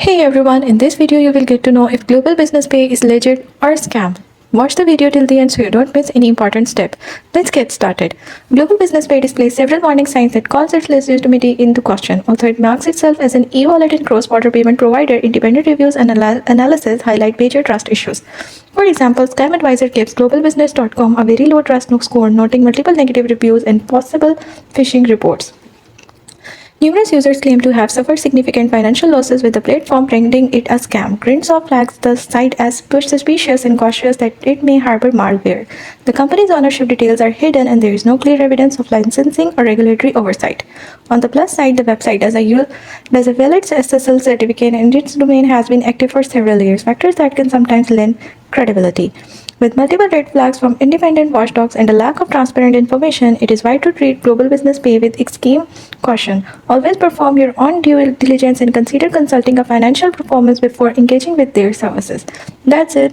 Hey everyone, in this video you will get to know if global business pay is legit or a scam. Watch the video till the end so you don't miss any important step. Let's get started. Global business pay displays several warning signs that calls its legitimacy into question. Although it marks itself as an e-wallet and cross-border payment provider, independent reviews and analysis highlight major trust issues. For example, Scam Advisor gives globalbusiness.com a very low trust score, noting multiple negative reviews and possible phishing reports. Numerous users claim to have suffered significant financial losses, with the platform branding it a scam. Grinsoft flags the site as suspicious and cautious that it may harbor malware. The company's ownership details are hidden and there is no clear evidence of licensing or regulatory oversight. On the plus side, the website does a valid SSL certificate and its domain has been active for several years, factors that can sometimes lend credibility. With multiple red flags from independent watchdogs and a lack of transparent information, it is wise to treat global business pay with extreme caution. Always perform your own due diligence and consider consulting a financial performance before engaging with their services. That's it.